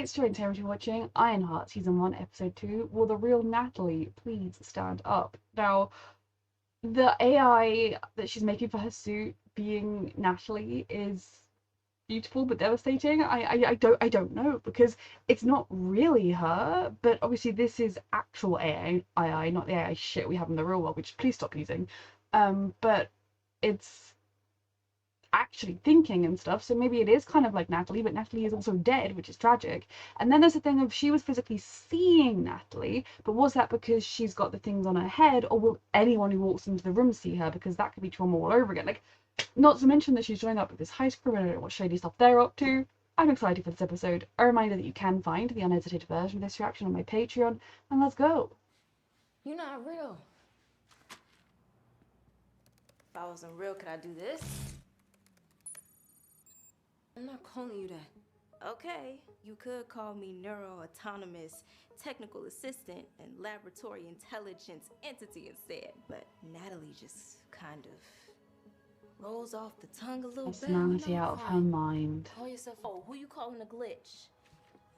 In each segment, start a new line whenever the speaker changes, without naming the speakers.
it's Joint Territory watching Ironheart Season 1, Episode 2. Will the real Natalie please stand up? Now, the AI that she's making for her suit being Natalie is beautiful but devastating. I don't know, because it's not really her, but obviously this is actual AI, not the AI shit we have in the real world, which please stop using. But it's actually thinking and stuff, so maybe it is kind of like Natalie, but Natalie is also dead, which is tragic. And then there's the thing of she was physically seeing Natalie, but was that because she's got the things on her head, or will anyone who walks into the room see her? Because that could be trauma all over again. Like, not to mention that she's joined up with this high school, and I don't know what shady stuff they're up to. I'm excited for this episode. A reminder that you can find the unedited version of this reaction on my Patreon, and let's go.
You're not real. If I wasn't real, could I do this? I'm not calling you that. Okay, you could call me neuro-autonomous technical assistant and laboratory intelligence entity instead, but Natalie just kind of rolls off the tongue a little bit.
Personality out of her mind.
Call yourself, oh, who you calling a glitch?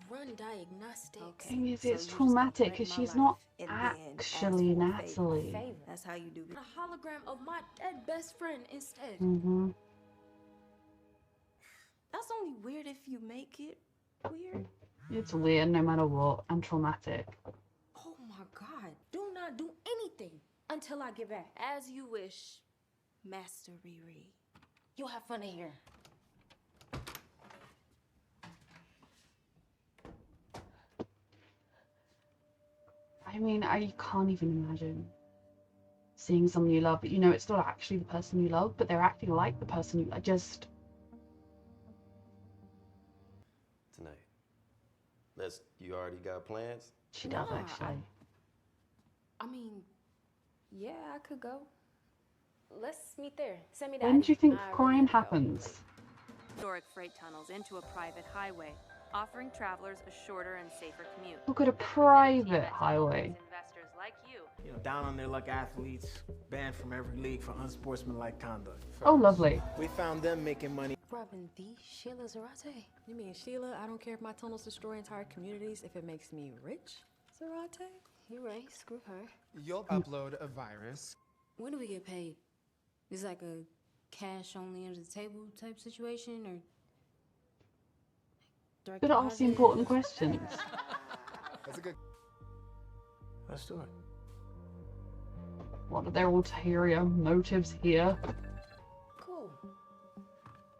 Run diagnostics.
Okay. It's traumatic because she's not actually Natalie.
That's how you do it.
A hologram of my dead best friend instead.
Mm-hmm.
That's only weird if you make it weird.
It's weird no matter what, and traumatic.
Oh my god. Do not do anything until I get back.
As you wish, Master Riri.
You'll have fun in here.
I mean, I can't even imagine seeing someone you love, but you know it's not actually the person you love, but they're acting like the person you just...
Tonight. You already got plans?
She does, actually.
I mean, yeah, I could go. Let's meet there. Send me that.
When do you think crime happens?
Historic freight tunnels into a private highway, offering travelers a shorter and safer commute.
Look at a private highway.
Investors like you.
You know, down on their luck athletes, banned from every league for unsportsmanlike conduct.
Oh, lovely.
We found them making money.
Robbing the Sheila Zarate.
You mean Sheila? I don't care if my tunnels destroy entire communities if it makes me rich, Zarate?
You're right. Screw her.
You'll upload a virus.
When do we get paid? Is like a cash only under the table type situation, or?
Good to ask the important questions.
That's a good.
Let's do it.
What are their ulterior motives here?
Cool.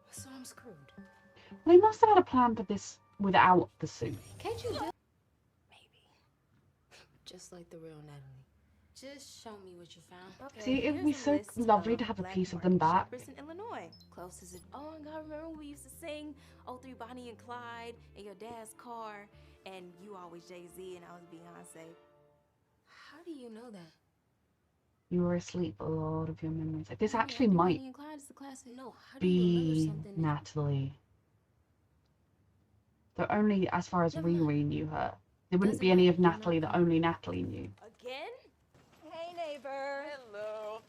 So I'm screwed.
They must have had a plan for this without the suit.
Can't you do? Maybe. Just like the real Natalie. Just show me what you found.
Okay,
See, it would be
here's a
so
list
lovely to have a
black
piece of
market
them back.
shoppers in Illinois. Closest. Oh, and God, remember we used to sing "Oh, Three Bonnie and Clyde" in your dad's car, and you always Jay-Z and I was Beyonce.
How do you know that?
You were asleep a lot of your memories. Like, this
Yeah,
actually
Bonnie
might
and Clyde is the classic. No, how do you remember
be
something?
Natalie. Though only as far as
Never mind.
Riri knew her. There wouldn't
Doesn't
be any
matter,
of
you're
Natalie
not
that only Natalie knew.
Again?
Hey, neighbor.
Hello.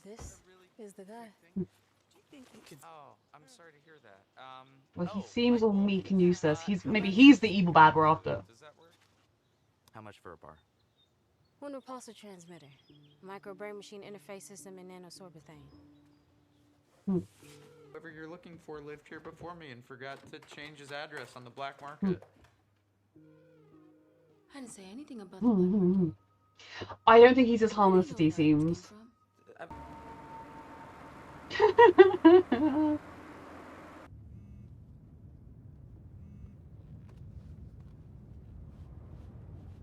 This is the guy.
Oh, I'm sorry to hear that.
Well, he seems all meek and useless. He's the evil bad we're after.
Does that work? How much for a bar?
One repulsor transmitter, micro brain machine interface system, and nanosorbathane.
Whoever you're looking for lived here before me and forgot to change his address on the black market.
I didn't say anything about the black market.
I don't think he's as harmless as he seems.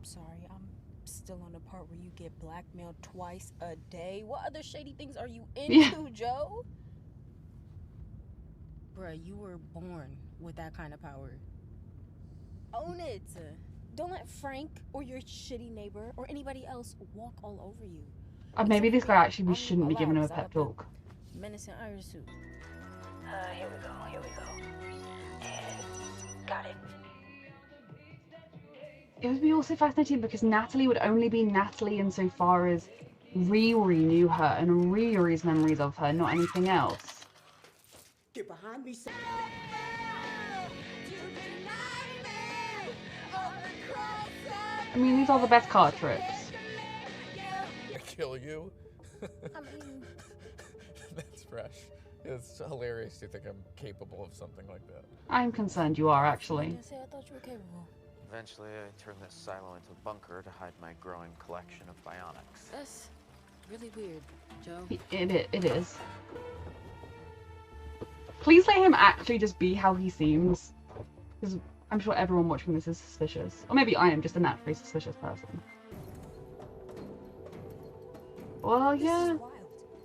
Sorry, I'm still on the part where you get blackmailed twice a day. What other shady things are you into, Joe? Bruh, you were born with that kind of power. Own it. Don't let Frank or your shitty neighbor or anybody else walk all over you.
Maybe this guy actually, we shouldn't be giving him a pep talk.
Menacing iron suit.
Here we go. And got it.
It would be also fascinating because Natalie would only be Natalie insofar as Riri knew her and Riri's memories of her, not anything else.
Get behind me.
I mean, these are the best car trips.
Kill you?
I mean,
That's fresh. It's hilarious to think I'm capable of something like that.
I'm concerned you are,
I
actually.
didn't say I thought you were capable.
Eventually, I turned this silo into a bunker to hide my growing collection of bionics.
That's really weird, Joe.
It is. Please let him actually just be how he seems. Because I'm sure everyone watching this is suspicious. Or maybe I am just a naturally suspicious person. Well, yeah.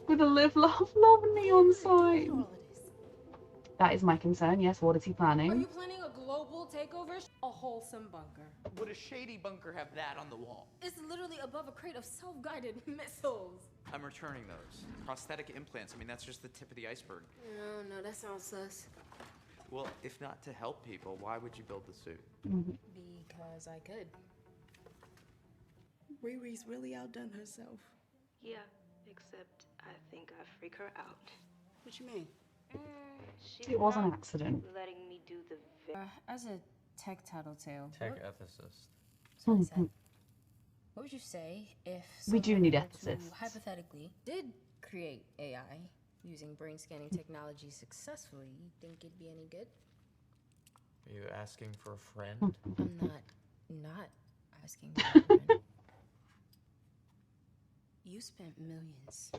With a live, laugh, love neon sign. That is my concern. Yes, what is he planning?
Are you planning a global takeover? A wholesome bunker.
Would a shady bunker have that on the wall?
It's literally above a crate of self-guided missiles.
I'm returning those. Prosthetic implants, I mean, that's just the tip of the iceberg.
No, that sounds sus.
Well, if not to help people, why would you build the suit?
Because I could.
Riri's really outdone herself.
Yeah, except I think I freak her out.
What you mean?
It was an accident.
Letting me do the
As a tech tattletale,
Tech ethicist.
that's what I said. What would you say if
We do
someone
need
were to,
ethicists.
hypothetically, did create AI using brain scanning technology successfully? You think it'd be any good?
Are you asking for a friend?
I'm not asking for a friend. You spent millions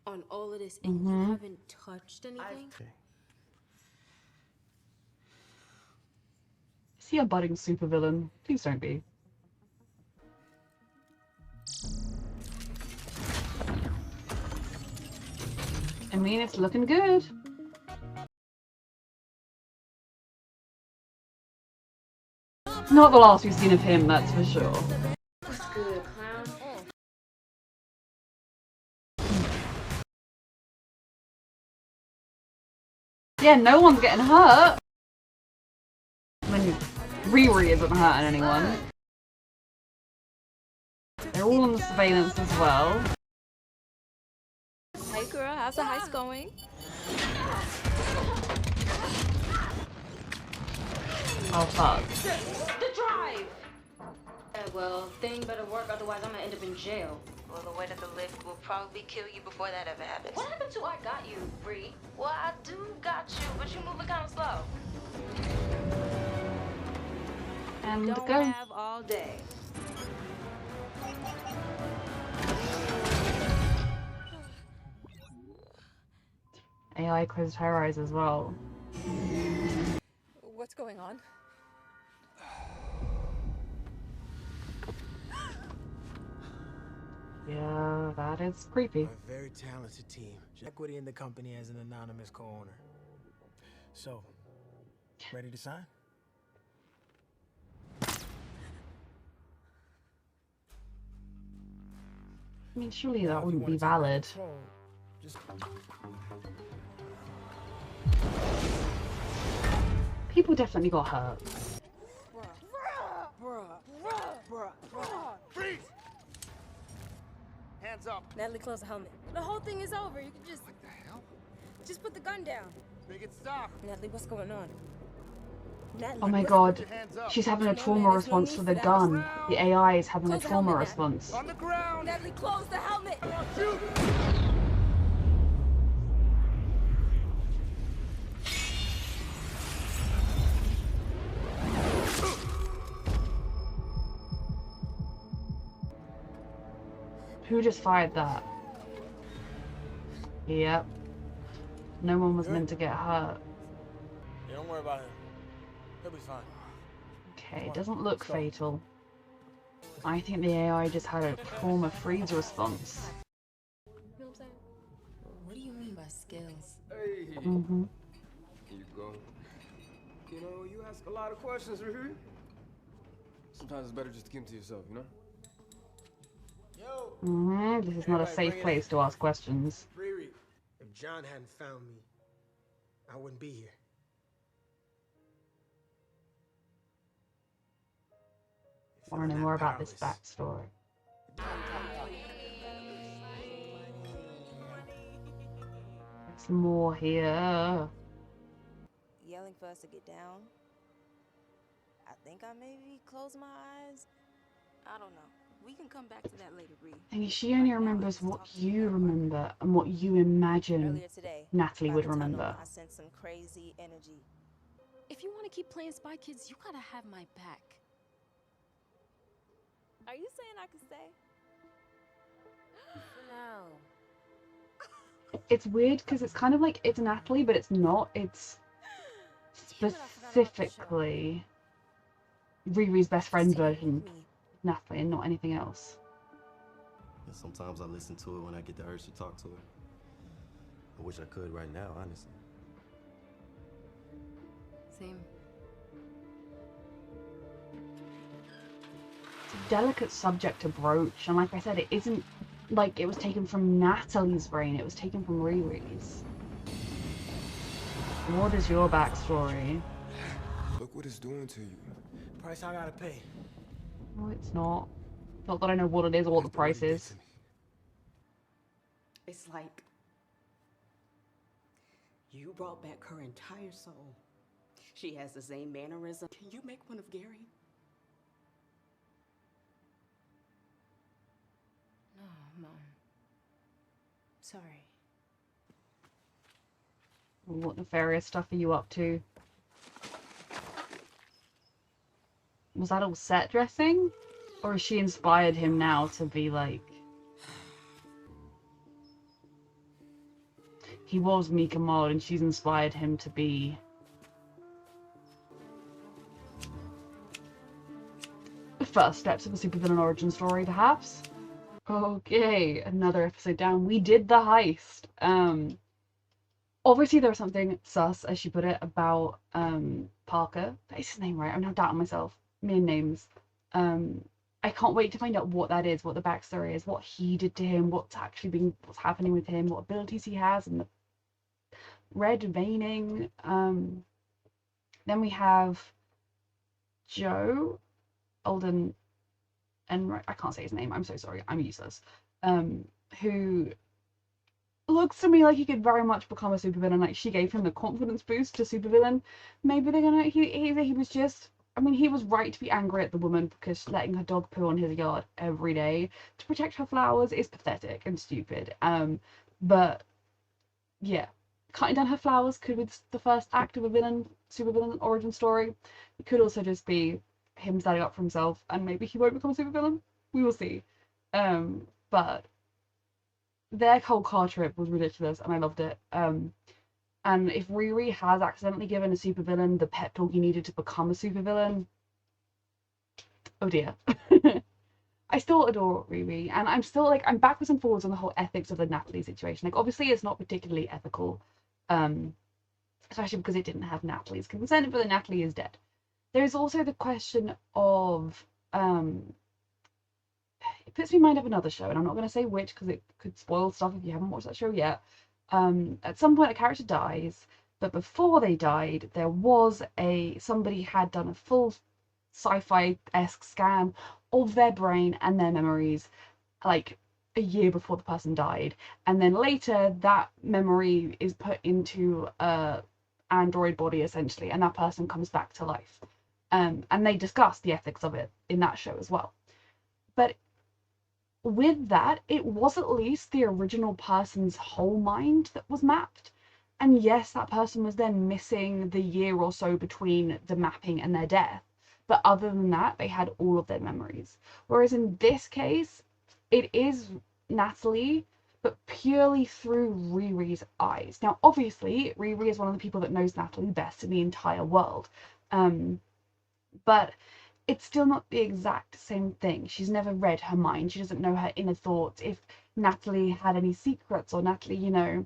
on all of this and you haven't touched anything?
Is he a budding supervillain? Please don't be. I mean, it's looking good. Not the last we've seen of him, that's for sure.
What's good, clown?
Yeah, no one's getting hurt. I mean, Riri isn't hurting anyone. They're all on the surveillance as well.
Hey girl, how's the heist going?
Oh fuck.
The drive!
Yeah, well, thing better work, otherwise I'm gonna end up in jail.
Well, the way that the lift will probably kill you before that ever happens.
What happened to I got you, Bree?
Well, I do got you, but you moving kind of slow.
And
Don't
go.
have all day.
AI closed her eyes as well.
What's going on?
Yeah, that is creepy.
A very talented team. Equity in the company as an anonymous co-owner. So, ready to sign?
I mean, surely that
If you
wouldn't
wanna
be
take back
valid.
control, just
People definitely got hurt.
freeze! Hands up.
Natalie, close the helmet. The whole thing is over. You can just...
What the hell?
Just put the gun down.
Make it stop.
Natalie, what's going on? Natalie,
Oh my
what's-
god.
Put your hands up.
She's having a
No,
trauma
man, there's no
response
need
to
for
the
that.
gun. The AI is having a
Close the
trauma
helmet, Nat.
response.
On the ground.
Natalie, close the helmet.
Shoot.
Who just fired that? Yep. No one was meant to get hurt.
Yeah, don't worry about him. He'll be fine.
Okay, doesn't look fatal. I think the AI just had a trauma freeze response.
You know what I'm saying? What do you mean by skills?
Hey.
Mm-hmm.
Here you go. You know, you ask a lot of questions, Riri. Sometimes it's better just to keep them to yourself, you know?
Yo,
Mm-hmm. This is not a
Everybody
safe
bring it
place to ask questions.
Riri, if John hadn't found me, I wouldn't be here. If
I want to know
I'm
more
not
about this
powerless,
backstory. There's more here.
Yelling for us to get down. I think I maybe closed my eyes I don't know. We can come back to that later, Ree.
And she only
Right now, I
remembers
need to
what
talk to you
you
about Parker.
remember and what you imagine
Earlier today,
Natalie
by
would
the tunnel,
remember.
I sensed some crazy energy.
If you want to keep playing Spy Kids, you gotta have my back.
Are you saying I can stay?
For now.
It's weird because it's kind of like it's Natalie, but it's not. It's
Damn it, I forgot about the show.
specifically Riri's best friend
Stay with
version
me.
of Natalie and not anything else.
And sometimes I listen to it when I get the urge to talk to her. I wish I could right now, honestly.
Same.
It's a delicate subject to broach, and like I said, it isn't like it was taken from Natalie's brain, it was taken from Riri's. What is your backstory?
Look what it's doing to you.
Price I gotta pay.
No, it's not. Not that I know what it is or what the price is.
It's like you brought back her entire soul. She has the same mannerism. Can you make one of Gary?
No, Mom. Sorry.
What nefarious stuff are you up to? Was that all set dressing? Or has she inspired him now to be like... He was Mika Mod and she's inspired him to be... the first steps of a supervillain origin story, perhaps? Okay, another episode down. We did the heist. Obviously there was something sus, as she put it, about Parker. That is his name, right? I'm now doubting myself. Me and names. I can't wait to find out what that is, what the backstory is, what he did to him, what's happening with him, what abilities he has, and the red veining. Then we have Joe, Alden, and I can't say his name. I'm so sorry. I'm useless. Who looks to me like he could very much become a supervillain. Like she gave him the confidence boost to supervillain. Maybe they're gonna. He was just. I mean, he was right to be angry at the woman because letting her dog poo on his yard every day to protect her flowers is pathetic and stupid. But yeah, cutting down her flowers could be the first act of a supervillain origin story. It could also just be him standing up for himself, and maybe he won't become a supervillain. We will see. But their whole car trip was ridiculous, and I loved it. And if Riri has accidentally given a supervillain the pep talk he needed to become a supervillain, oh dear. I still adore Riri, and I'm still like, I'm backwards and forwards on the whole ethics of the Natalie situation. Like, obviously it's not particularly ethical, especially because it didn't have Natalie's consent, but then Natalie is dead. There's also the question of, it puts me in mind of another show, and I'm not going to say which because it could spoil stuff if you haven't watched that show yet. At some point a character dies, but before they died there was somebody had done a full sci-fi-esque scan of their brain and their memories like a year before the person died, and then later that memory is put into a android body essentially, and that person comes back to life, and they discuss the ethics of it in that show as well. But with that, it was at least the original person's whole mind that was mapped. And yes, that person was then missing the year or so between the mapping and their death. But other than that, they had all of their memories. Whereas in this case, it is Natalie, but purely through Riri's eyes. Now, obviously, Riri is one of the people that knows Natalie best in the entire world. But it's still not the exact same thing. She's never read her mind. She doesn't know her inner thoughts. If Natalie had any secrets, or Natalie, you know,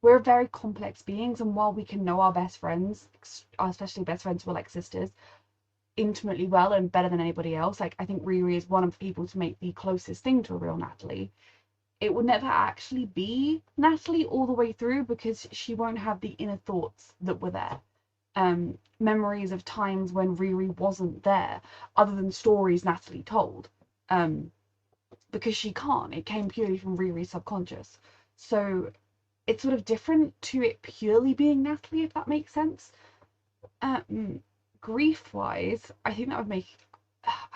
we're very complex beings, and while we can know our best friends, especially best friends who are like sisters, intimately well and better than anybody else, like I think Riri is one of the people to make the closest thing to a real Natalie. It will never actually be Natalie all the way through because she won't have the inner thoughts that were there. Memories of times when Riri wasn't there, other than stories Natalie told, because she can't. It came purely from Riri's subconscious. So it's sort of different to it purely being Natalie, if that makes sense. Grief-wise, I think that would make...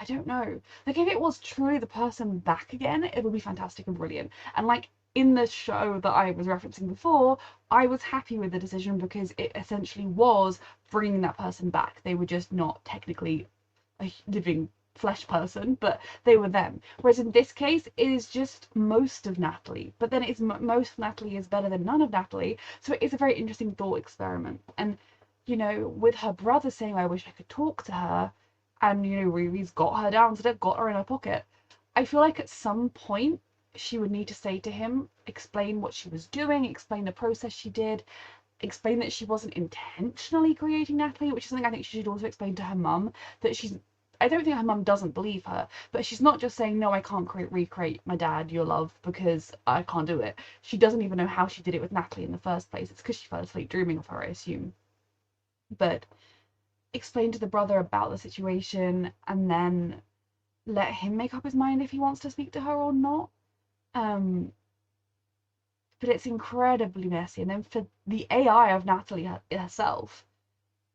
I don't know. Like, if it was truly the person back again, it would be fantastic and brilliant. And like in the show that I was referencing before, I was happy with the decision because it essentially was bringing that person back. They were just not technically a living flesh person, but they were them. Whereas in this case, it is just most of Natalie, but then it's most of Natalie is better than none of Natalie. So it is a very interesting thought experiment. And you know, with her brother saying, "I wish I could talk to her," and you know, Riri's got her down, so they've got her in her pocket. I feel like at some point she would need to say to him, explain what she was doing, explain the process she did, explain that she wasn't intentionally creating Natalie, which is something I think she should also explain to her mum, that she's, I don't think her mum doesn't believe her, but she's not just saying, no, I can't recreate my dad, your love, because I can't do it. She doesn't even know how she did it with Natalie in the first place. It's because she fell asleep dreaming of her, I assume. But explain to the brother about the situation and then let him make up his mind if he wants to speak to her or not. But it's incredibly messy. And then for the AI of Natalie herself,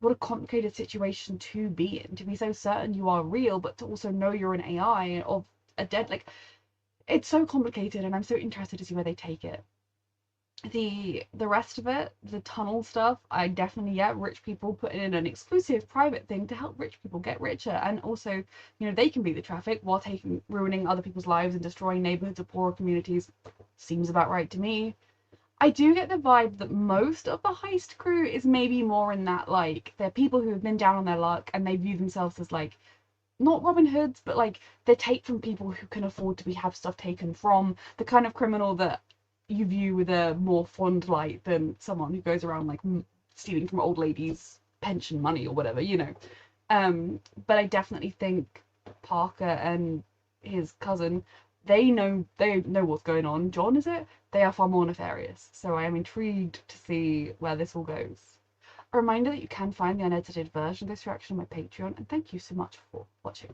what a complicated situation to be in, to be so certain you are real, but to also know you're an AI of a dead, like, it's so complicated, and I'm so interested to see where they take it. The rest of it, the tunnel stuff, I definitely get rich people putting in an exclusive private thing to help rich people get richer, and also, you know, they can be the traffic while ruining other people's lives and destroying neighborhoods of poorer communities. Seems about right to me. I do get the vibe that most of the heist crew is maybe more in that, like, they're people who have been down on their luck and they view themselves as, like, not Robin Hoods, but like they take from people who can afford to have stuff taken from, the kind of criminal that you view with a more fond light than someone who goes around like stealing from old ladies' pension money or whatever, you know. But I definitely think Parker and his cousin, they know what's going on. John, is it? They are far more nefarious. So I am intrigued to see where this all goes. A reminder that you can find the unedited version of this reaction on my Patreon, and thank you so much for watching.